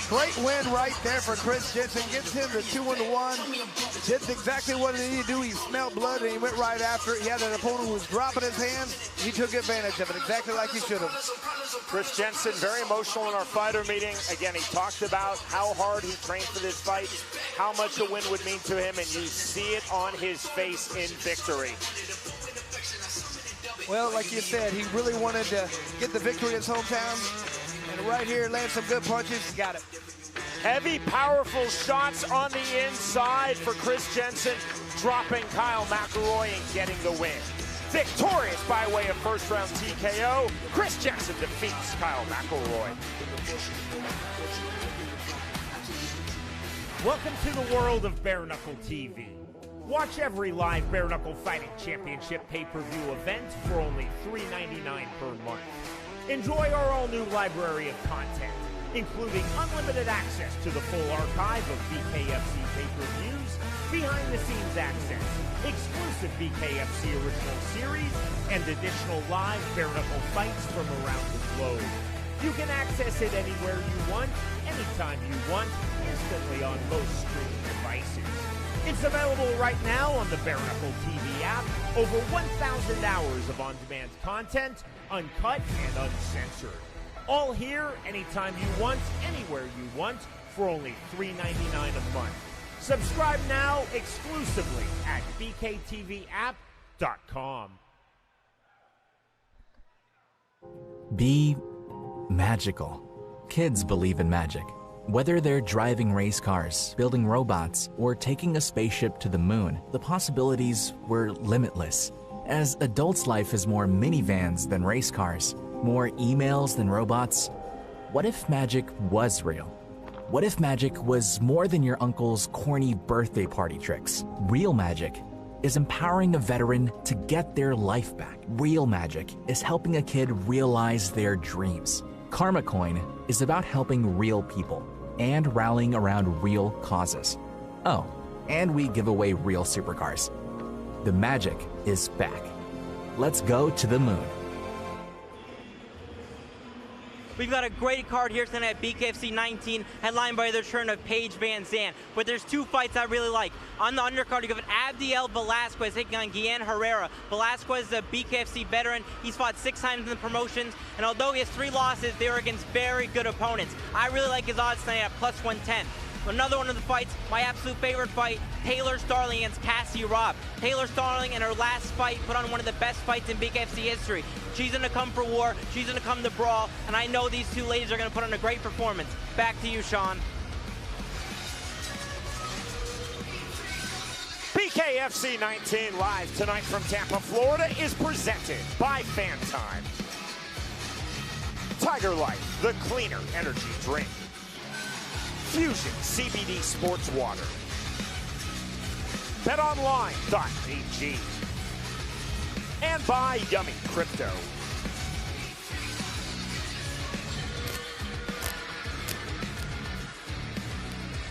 Great win right there for Chris Jensen. Gets him to 2-1. Did exactly what he needed to do. He smelled blood and he went right after it. He had an opponent who was dropping his hands. He took advantage of it exactly like he should have. Chris Jensen, very emotional in our fighter meeting. Again, he talked about how hard he trained for this fight, how much a win would mean to him, and you see it on his face in victory. Well, like you said, he really wanted to get the victory in his hometown. And right here, land some good punches. He got it. Heavy, powerful shots on the inside for Chris Jensen, dropping Kyle McElroy and getting the win. Victorious by way of first-round TKO, Chris Jensen defeats Kyle McElroy. Welcome to the world of Bare Knuckle TV. Watch every live Bare Knuckle Fighting Championship pay-per-view event for only $3.99 per month. Enjoy our all-new library of content, including unlimited access to the full archive of BKFC pay-per-views, behind-the-scenes access, exclusive BKFC original series, and additional live bare knuckle fights from around the globe. You can access it anywhere you want, anytime you want, instantly on most streaming devices. It's available right now on the Bare Knuckle TV app. Over 1,000 hours of on-demand content, uncut and uncensored. All here, anytime you want, anywhere you want, for only $3.99 a month. Subscribe now exclusively at bktvapp.com. Be magical. Kids believe in magic. Whether they're driving race cars, building robots, or taking a spaceship to the moon, the possibilities were limitless. As adults' life is more minivans than race cars, more emails than robots, what if magic was real? What if magic was more than your uncle's corny birthday party tricks? Real magic is empowering a veteran to get their life back. Real magic is helping a kid realize their dreams. Karma Coin is about helping real people and rallying around real causes. Oh, and we give away real supercars. The magic is back. Let's go to the moon. We've got a great card here tonight at BKFC 19, headlined by the return of Paige Vanzant. But there's 2 fights I really like. On the undercard, you have Abdiel Velazquez taking on Geane Herrera. Velazquez is a BKFC veteran. He's fought 6 times in the promotions, and although he has 3 losses, they were against very good opponents. I really like his odds tonight at plus 110. Another one of the fights, my absolute favorite fight, Taylor Starling against Cassie Robb. Taylor Starling in her last fight put on one of the best fights in BKFC history. She's going to come for war, she's going to come to brawl, and I know these 2 ladies are going to put on a great performance. Back to you, Sean. BKFC 19 live tonight from Tampa, Florida is presented by Fan Time. Tiger Life, the cleaner energy drink. Fusion CBD Sports Water. BetOnline.ag. And by Yummy Crypto.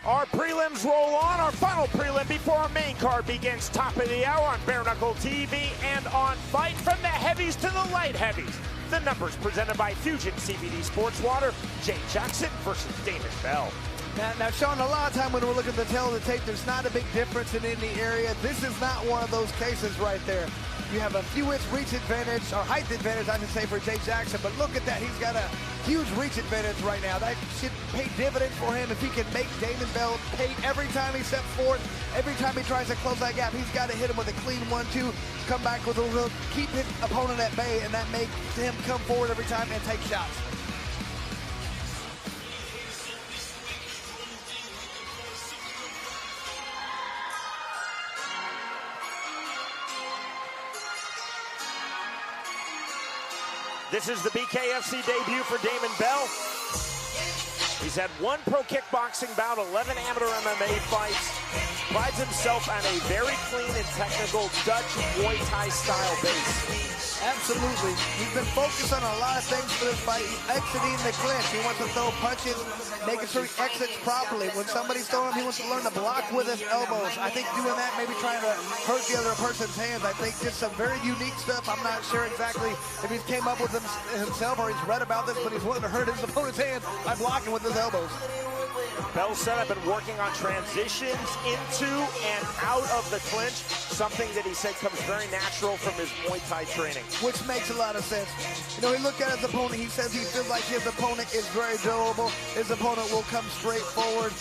Our prelims roll on. Our final prelim before our main card begins. Top of the hour on Bare Knuckle TV and on Fight. From the heavies to the light heavies. The numbers presented by Fusion CBD Sports Water. Jay Jackson versus Damon Bell. Now, Sean, a lot of time when we're looking at the tail of the tape, there's not a big difference in any area. This is not one of those cases right there. You have a few inch reach advantage, or height advantage, I should say, for Jay Jackson. But look at that. He's got a huge reach advantage right now. That should pay dividends for him if he can make Damon Bell pay every time he steps forward, every time he tries to close that gap. He's got to hit him with a clean 1-2, come back with a little, keep his opponent at bay, and that makes him come forward every time and take shots. This is the BKFC debut for Damon Bell. He's had 1 pro kickboxing bout, 11 amateur MMA fights. Prides himself on a very clean and technical Dutch Muay Thai style base. Absolutely. He's been focused on a lot of things for this fight. He's exiting the clinch. He wants to throw punches, making sure he exits properly. When somebody's throwing him, he wants to learn to block with his elbows. I think doing that, maybe trying to hurt the other person's hands. I think just some very unique stuff. I'm not sure exactly if he's came up with them himself or he's read about this, but he's wanting to hurt his opponent's hands by blocking with his elbows. Bell said, I've been working on transitions into and out of the clinch, something that he said comes very natural from his Muay Thai training. Which makes a lot of sense. You know, he looked at his opponent, he says he feels like his opponent is very durable. His opponent will come straight forward.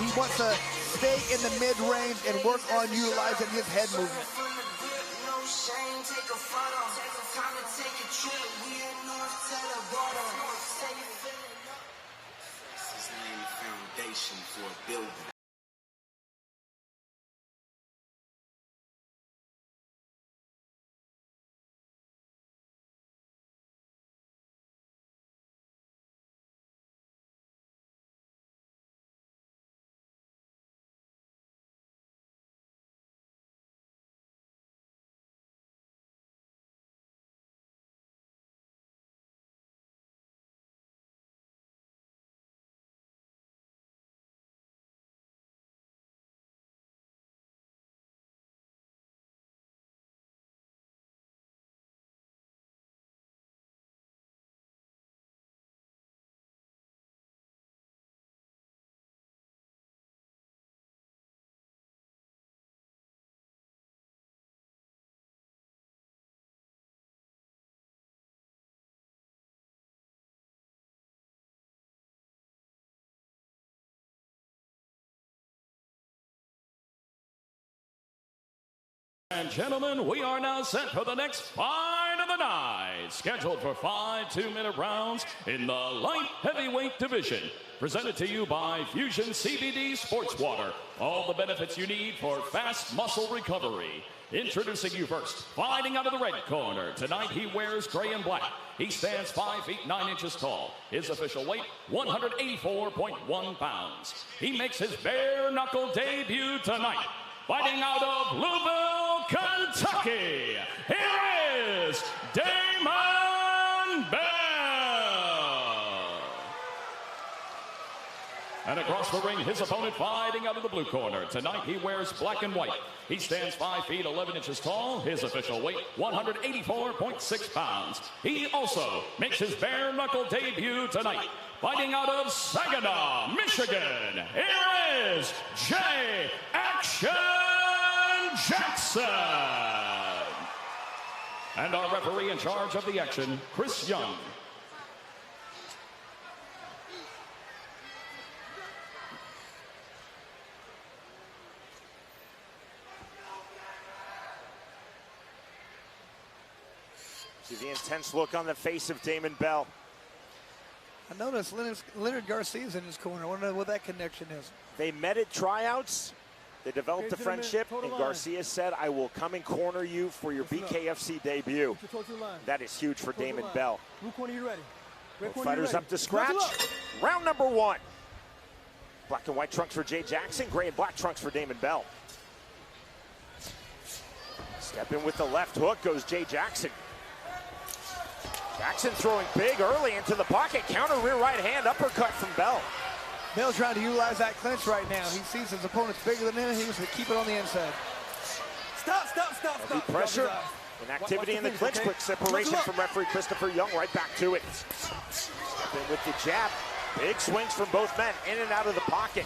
He wants to stay in the mid-range and work on utilizing his head movement. For a building. And gentlemen, we are now set for the next fight of the night, scheduled for 5 2-minute rounds in the light heavyweight division. Presented to you by Fusion CBD Sports Water. All the benefits you need for fast muscle recovery. Introducing you first, fighting out of the red corner. Tonight he wears gray and black. He stands 5 feet 9 inches tall. His official weight, 184.1 pounds. He makes his bare knuckle debut tonight. Fighting out of Louisville, Kentucky, here is Damon Bell. And across the ring, his opponent fighting out of the blue corner. Tonight he wears black and white. He stands 5 feet 11 inches tall. His official weight, 184.6 pounds. He also makes his bare knuckle debut tonight. Fighting out of Saginaw, Michigan, here is Jay Action Jackson. And our referee in charge of the action, Chris Young. See the intense look on the face of Damon Bell. I noticed Leonard Garcia's in his corner. I wonder what that connection is. They met at tryouts. They developed a friendship, and Garcia said, I will come and corner you for your BKFC debut. That is huge for Damon Bell. Fighters up to scratch. Round number 1. Black and white trunks for Jay Jackson, gray and black trunks for Damon Bell. Step in with the left hook goes Jay Jackson. Jackson throwing big early into the pocket. Counter rear right hand uppercut from Bell. Bell's trying to utilize that clinch right now. He sees his opponent's bigger than him. He wants to keep it on the inside. Stop. Pressure and activity in the clinch. Quick separation from referee Christopher Young. Right back to it. Step in with the jab. Big swings from both men. In and out of the pocket.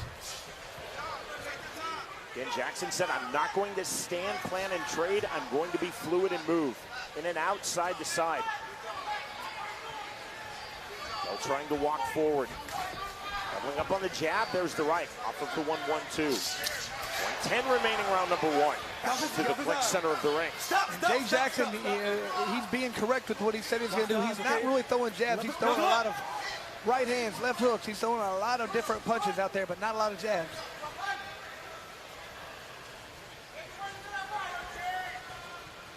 Again, Jackson said, I'm not going to stand, plan, and trade. I'm going to be fluid and move in and out, side to side. Bell trying to walk forward. Doubling up on the jab, there's the right. Off of the 1-1-2. 1:10 remaining, round number 1. To the flick center of the ring. Jay Jackson, he's being correct with what he said he's going to do. He's not really throwing jabs. He's throwing a lot of right hands, left hooks. He's throwing a lot of different punches out there, but not a lot of jabs.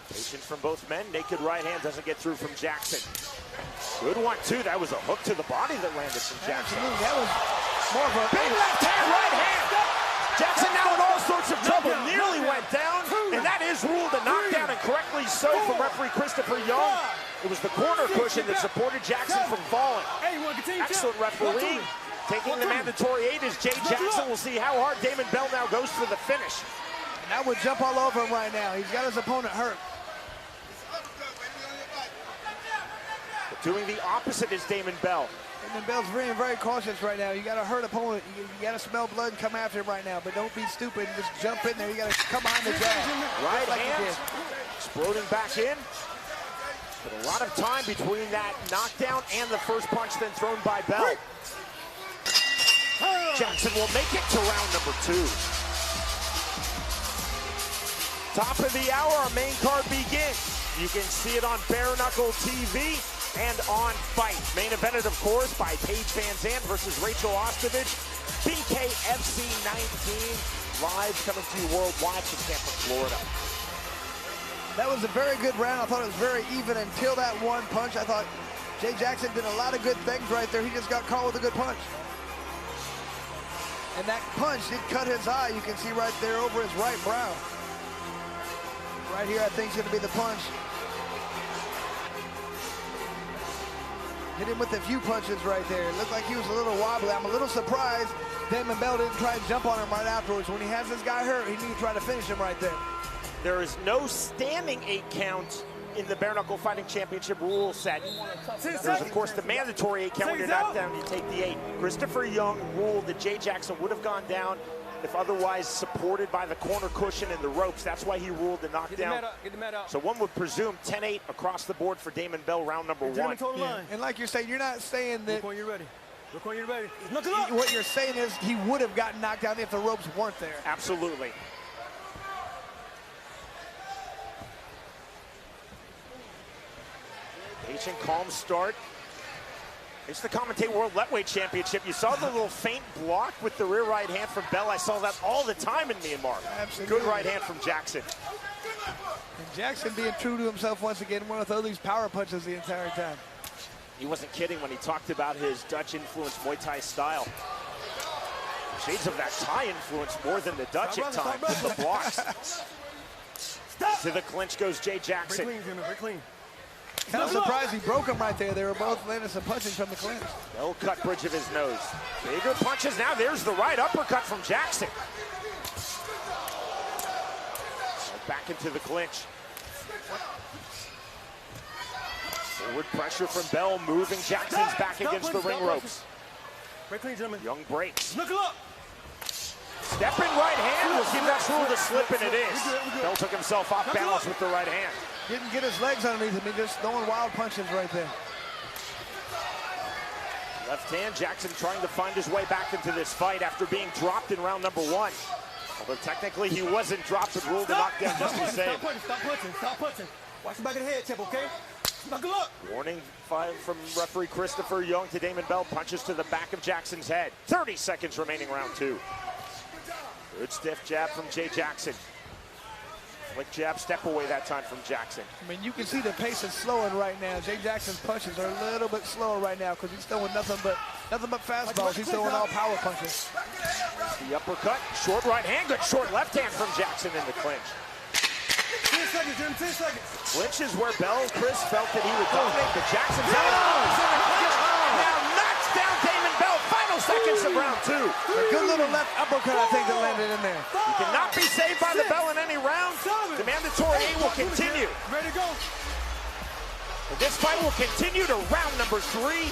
Patience from both men. Naked right hand doesn't get through from Jackson. Good one, too. That was a hook to the body that landed from Jackson. Absolutely. That was more of a big left hand, right hand. Jackson now in all sorts of trouble. Nearly went down, and that is ruled a knockdown, and correctly so from referee Christopher Young. It was the corner cushion that supported Jackson from falling. Excellent referee. Taking the mandatory 8 is Jay Jackson. We'll see how hard Damon Bell now goes for the finish. And that would jump all over him right now. He's got his opponent hurt. But doing the opposite is Damon Bell. Damon Bell's very, very cautious right now. You got to hurt opponent. You got to smell blood and come after him right now. But don't be stupid and just jump in there. You got to come behind the jab. Right hand, exploding back in. But a lot of time between that knockdown and the first punch then thrown by Bell. Jackson will make it to round number 2. Top of the hour, our main card begins. You can see it on Bare Knuckle TV and on Fight. Main evented, of course, by Paige Vanzant versus Rachael Ostovich. BKFC 19, live coming to you worldwide from Tampa, Florida. That was a very good round. I thought it was very even until that one punch. I thought Jay Jackson did a lot of good things right there. He just got caught with a good punch. And that punch did cut his eye. You can see right there over his right brow. Right here, I think, is going to be the punch. Hit him with a few punches right there. It looked like he was a little wobbly. I'm a little surprised Damon Bell didn't try to jump on him right afterwards. When he has this guy hurt, he needs to try to finish him right there. There is no standing 8 count in the Bare Knuckle Fighting Championship rule set. There's, of course, the mandatory 8 count. When you're knocked down, you take the 8. Christopher Young ruled that Jay Jackson would have gone down if otherwise supported by the corner cushion and the ropes. That's why he ruled the knockdown. So one would presume 10-8 across the board for Damon Bell, round number 1. Yeah. And like you're saying, you're not saying that... Look when you're ready. Look when you're ready. What you're saying is he would have gotten knocked down if the ropes weren't there. Absolutely. Patient, calm start. It's the Commentate World Lightweight Championship. You saw the little feint block with the rear right hand from Bell. I saw that all the time in Myanmar. Absolutely. Good right hand from Jackson. And Jackson being true to himself once again, want to throw these power punches the entire time. He wasn't kidding when he talked about his Dutch-influenced Muay Thai style. Shades of that Thai influence more than the Dutch at times with the blocks. To the clinch goes Jay Jackson. Very clean, very clean. Kind of surprised he broke him right there. They were both landing some punches from the clinch. No cut bridge of his nose. Bigger punches now. There's the right uppercut from Jackson. Back into the clinch. Forward pressure from Bell, moving Jackson's back against the ring ropes. Very clean, gentlemen. Young breaks. Knuckle up. Stepping right hand will give that rule to slip, and it is. Bell took himself off balance with the right hand. Didn't get his legs underneath him. He just throwing wild punches right there. Left hand, Jackson trying to find his way back into this fight after being dropped in round number 1. Although technically he wasn't dropped, but ruled the knockdown just the same. Stop punching, stop punching. Watch the back of the head, Tip, okay? Knuckle up. Warning from referee Christopher Young to Damon Bell. Punches to the back of Jackson's head. 30 seconds remaining, round 2. Good stiff jab from Jay Jackson. Flick jab, step away that time from Jackson. I mean, you can see the pace is slowing right now. Jay Jackson's punches are a little bit slower right now because he's throwing nothing but fastballs. He's throwing all power punches. The uppercut, short right hand, good short left hand from Jackson in the clinch. 10 seconds, Jim, 10 seconds. Clinch is where Bell, Chris felt that he would dominate, but Jackson's out. Now knocks down Damon Bell. Final seconds of round 2. A good little left uppercut, I think, that landed in there. He cannot be saved by the bell in any round. The mandatory 8 will continue. Ready to go. And this fight will continue to round number 3.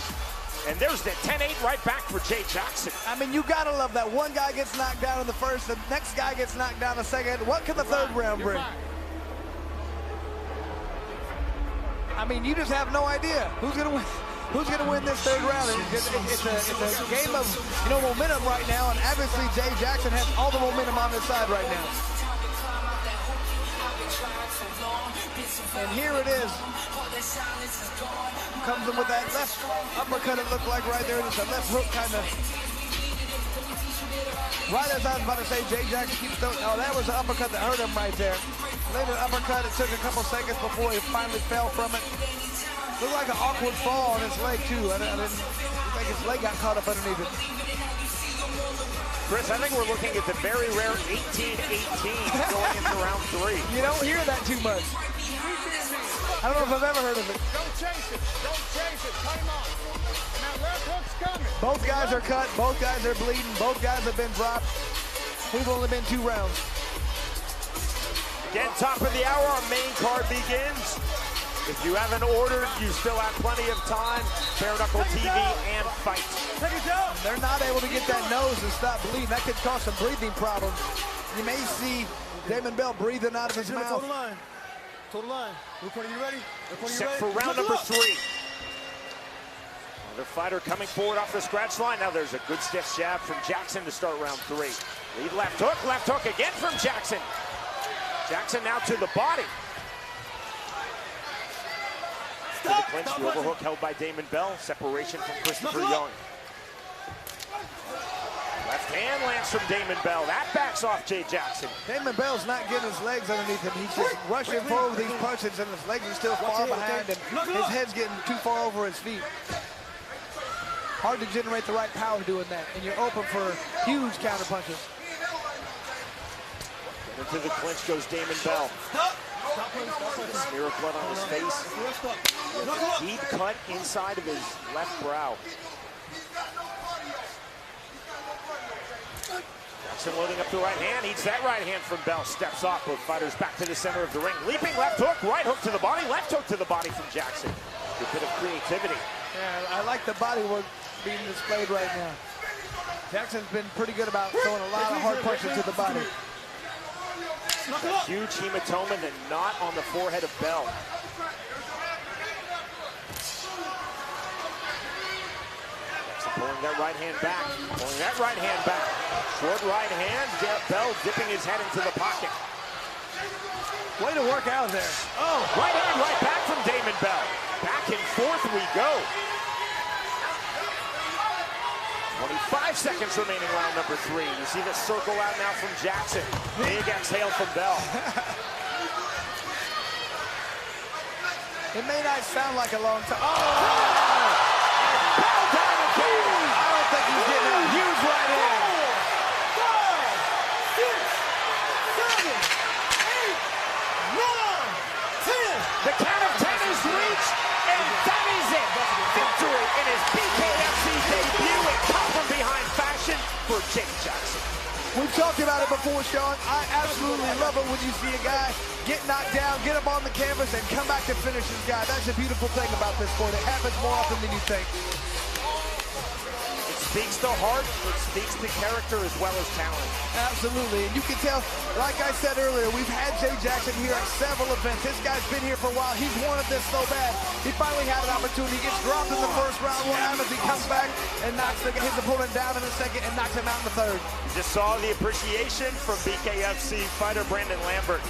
And there's the 10-8 right back for Jay Jackson. I mean, you gotta love that. One guy gets knocked down in the first, the next guy gets knocked down in the second. What can the third round bring? I mean, you just have no idea who's gonna win. Who's going to win this third round? It's a game of, you know, momentum right now, and obviously Jay Jackson has all the momentum on his side right now. And here it is. Comes in with that left uppercut, it looked like right there. It's a left hook kind of. Right as I was about to say, Jay Jackson keeps throwing. Oh, that was the uppercut that hurt him right there. Later uppercut, it took a couple seconds before he finally fell from it. Looked like an awkward fall on his leg, too. I didn't think his leg got caught up underneath it. Chris, I think we're looking at the very rare 18-18 going into round 3. You don't hear that too much. I don't know if I've ever heard of it. Don't chase it. Don't chase it. Cut him off. And that left hook's coming. Both guys are cut. Both guys are bleeding. Both guys have been dropped. We've only been 2 rounds. Again, top of the hour, our main card begins. If you haven't ordered, you still have plenty of time. Bare Knuckle TV and Fight. They're not able to get that nose and stop bleeding. That could cause some breathing problems. You may see Damon Bell breathing out of his mouth. Total line. Reporting, you ready? Set for round number 3. Another fighter coming forward off the scratch line. Now there's a good stiff jab from Jackson to start round 3. Lead left hook again from Jackson. Jackson now to the body. To the clinch, the overhook held by Damon Bell. Separation from Christopher Young. Left hand lands from Damon Bell. That backs off Jay Jackson. Damon Bell's not getting his legs underneath him. He's just rushing forward with these punches, and his legs are still far behind, and his head's getting too far over his feet. Hard to generate the right power doing that, and you're open for huge counter punches. Into the clinch goes Damon Bell. Smear of blood on his face. Deep cut inside of his left brow. Jackson loading up the right hand. Eats that right hand from Bell. Steps off. Both fighters back to the center of the ring. Leaping left hook. Right hook to the body. Left hook to the body from Jackson. A bit of creativity. Yeah, I like the body work being displayed right now. Jackson's been pretty good about throwing a lot of hard punches to the body. A huge hematoma and not on the forehead of Bell. Jackson pulling that right hand back. Pulling that right hand back. Short right hand. Bell dipping his head into the pocket. Way to work out there. Oh, right hand right back from Damon Bell. Back and forth we go. 25 seconds remaining round number 3. You see the circle out now from Jackson. Big exhale from Bell. It may not sound like a long time. Oh! Bell down again. I don't think he's getting a huge right hand. 5, 6, 7, 8, 9, 10. The count of 10 is reached, and that is it. Victory in his BKFC debut and come from behind fashion for Jay Jackson. We've talked about it before, Sean. I absolutely love it when you see a guy get knocked down, get up on the canvas, and come back to finish his guy. That's a beautiful thing about this sport. It happens more often than you think. It speaks to heart, it speaks to character as well as talent. Absolutely, and you can tell, like I said earlier, we've had Jay Jackson here at several events. This guy's been here for a while. He's wanted this so bad. He finally had an opportunity. He gets dropped in the first round. What happens? He comes back and knocks his opponent down in the second and knocks him out in the third. You just saw the appreciation from BKFC fighter Brandon Lambert.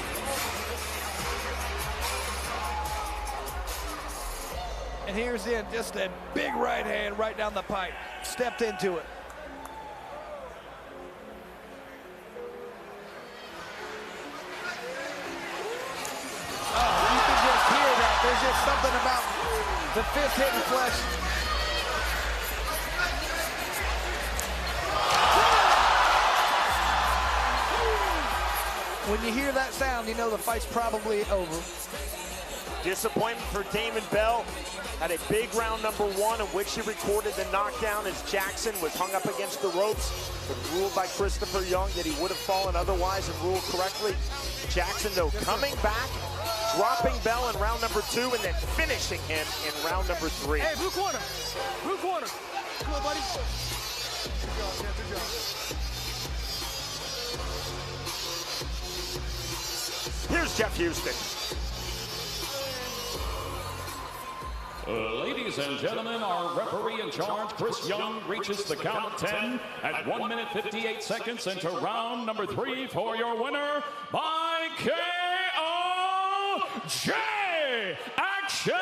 And here's in just a big right hand right down the pipe. Stepped into it. Oh, you can just hear that. There's just something about the fist hitting flesh. When you hear that sound, you know the fight's probably over. Disappointment for Damon Bell. Had a big round number 1 in which he recorded the knockdown as Jackson was hung up against the ropes, but ruled by Christopher Young that he would have fallen otherwise and ruled correctly. Jackson, though, coming back, dropping Bell in round number 2 and then finishing him in round number 3. Hey, blue corner. Blue corner. Come on, buddy. Good job, Jeff. Good job. Here's Jeff Houston. Ladies and gentlemen, our referee in charge, Chris Young, reaches the count of 10 at 1 minute 58 seconds into round number 3 for your winner by KO, J. Action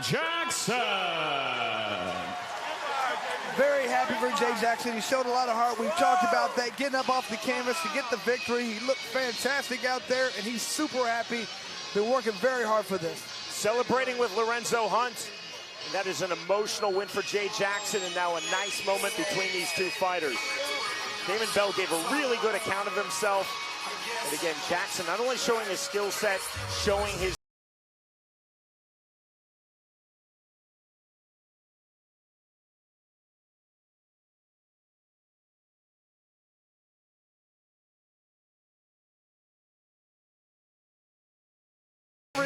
Jackson. Very happy for Jay Jackson. He showed a lot of heart. We've talked about that, getting up off the canvas to get the victory. He looked fantastic out there, and he's super happy. Been working very hard for this. Celebrating with Lorenzo Hunt. And that is an emotional win for Jay Jackson, and now a nice moment between these two fighters. Damon Bell gave a really good account of himself. And again, Jackson not only showing his skill set, showing his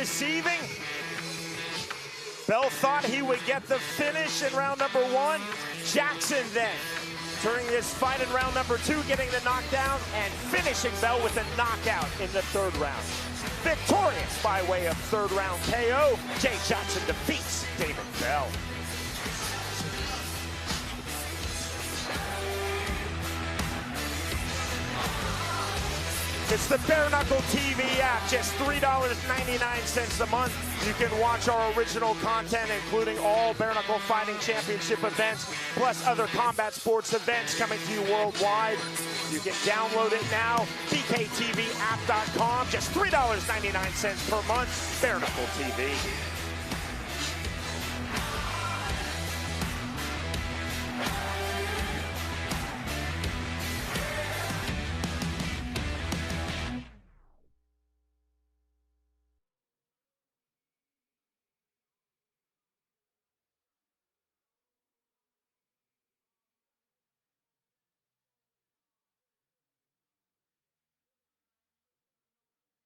receiving. Bell thought he would get the finish in round number 1. Jackson then, during this fight in round number 2, getting the knockdown and finishing Bell with a knockout in the 3rd round. Victorious by way of 3rd round KO, Jay Jackson defeats Damon Bell. It's the Bare Knuckle TV app, just $3.99 a month. You can watch our original content, including all Bare Knuckle Fighting Championship events, plus other combat sports events coming to you worldwide. You can download it now, bkTVapp.com, just $3.99 per month, Bare Knuckle TV.